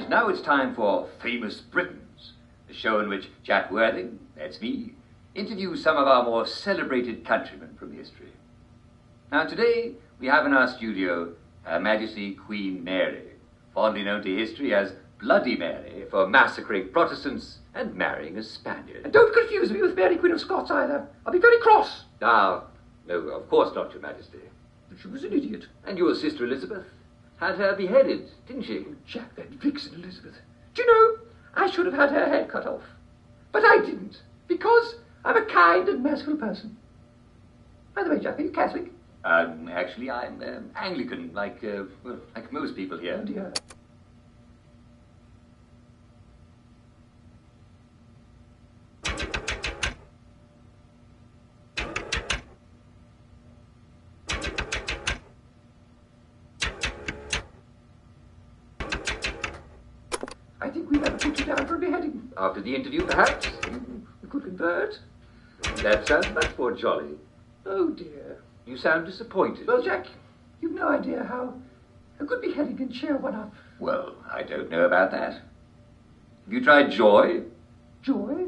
And now it's time for Famous Britons, the show in which Jack Worthing, that's me, interviews some of our more celebrated countrymen from history. Now today we have in our studio Her Majesty Queen Mary, fondly known to history as Bloody Mary for massacring Protestants and marrying a Spaniard. And don't confuse me with Mary Queen of Scots either. I'll be very cross. Now, no, of course not, Your Majesty. But she was an idiot. And your sister Elizabeth had her beheaded, didn't she? Jack, that vixen Elizabeth. Do you know, I should have had her head cut off. But I didn't, because I'm a kind and merciful person. By the way, Jack, are you Catholic? Actually, I'm Anglican, like most people here. Oh dear. I think we better put you down for a beheading. After the interview, perhaps? We could convert. That sounds much more jolly. Oh dear. You sound disappointed. Well, Jack, you've no idea how a good beheading can cheer one up. Well, I don't know about that. Have you tried joy? Joy?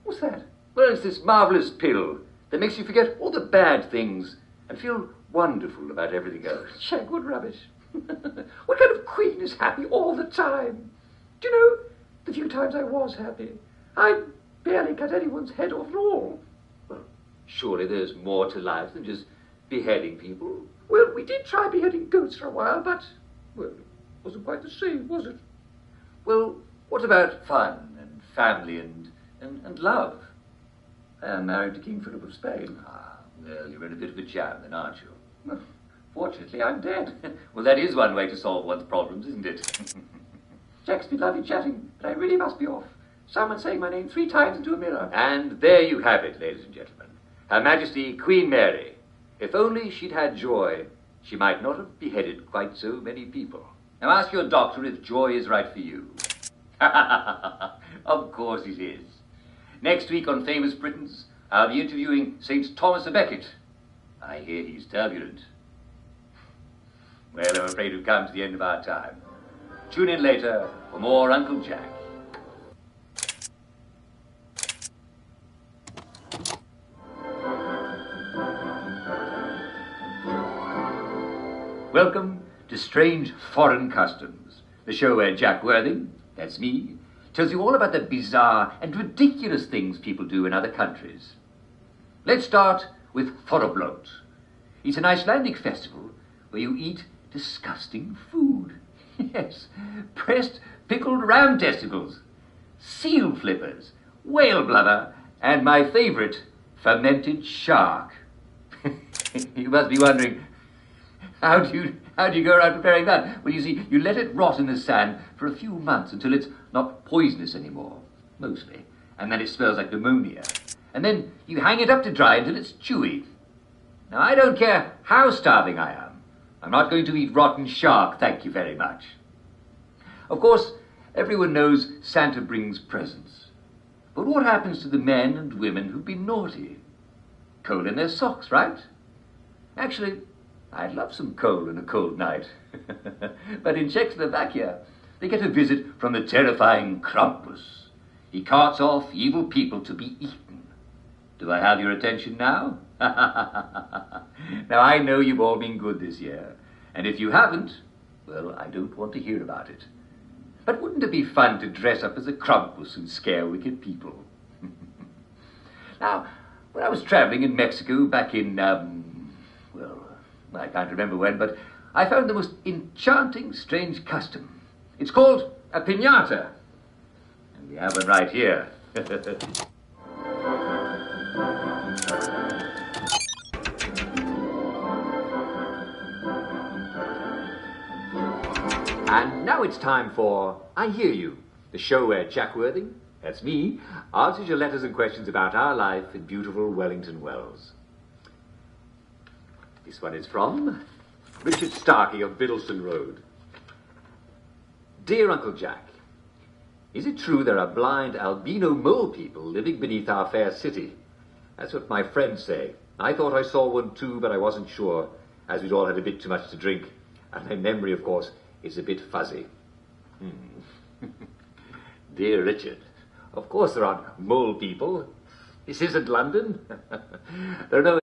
What's that? Well, it's this marvellous pill that makes you forget all the bad things and feel wonderful about everything else. Jack, what rubbish. What kind of queen is happy all the time? Do you know, the few times I was happy, I barely cut anyone's head off at all. Well, surely there's more to life than just beheading people. Well, we did try beheading goats for a while, but, well, it wasn't quite the same, was it? Well, what about fun and family and love? I am married to King Philip of Spain. Ah, well, you're in a bit of a jam then, aren't you? Well, fortunately, I'm dead. Well, that is one way to solve one's problems, isn't it? Jack's been lovely chatting, but I really must be off. Someone's saying my name 3 times into a mirror. And there you have it, ladies and gentlemen. Her Majesty Queen Mary. If only she'd had joy, she might not have beheaded quite so many people. Now ask your doctor if joy is right for you. Of course it is. Next week on Famous Britons, I'll be interviewing St. Thomas a Becket. I hear he's turbulent. Well, I'm afraid we've come to the end of our time. Tune in later for more Uncle Jack. Welcome to Strange Foreign Customs, the show where Jack Worthing, that's me, tells you all about the bizarre and ridiculous things people do in other countries. Let's start with Forreblot. It's an Icelandic festival where you eat disgusting food. Yes, pressed pickled ram testicles, seal flippers, whale blubber, and my favourite, fermented shark. You must be wondering, how do you go around preparing that? Well, you see, you let it rot in the sand for a few months until it's not poisonous anymore, mostly, and then it smells like pneumonia. And then you hang it up to dry until it's chewy. Now, I don't care how starving I am. I'm not going to eat rotten shark, thank you very much. Of course, everyone knows Santa brings presents. But what happens to the men and women who've been naughty? Coal in their socks, right? Actually, I'd love some coal on a cold night. But in Czechoslovakia, they get a visit from the terrifying Krampus. He carts off evil people to be eaten. Do I have your attention now? Now, I know you've all been good this year, and if you haven't, well, I don't want to hear about it. But wouldn't it be fun to dress up as a Krampus and scare wicked people? Now, when I was traveling in Mexico back in, well, I can't remember when, but I found the most enchanting, strange custom. It's called a piñata. And we have one right here. And now it's time for I Hear You, the show where Jack Worthing, that's me, answers your letters and questions about our life in beautiful Wellington Wells. This one is from Richard Starkey of Biddleston Road. Dear Uncle Jack, is it true there are blind albino mole people living beneath our fair city? That's what my friends say. I thought I saw one too, but I wasn't sure, as we'd all had a bit too much to drink, and my memory, of course, is a bit fuzzy. Dear Richard, of course there aren't mole people. This isn't London. There are no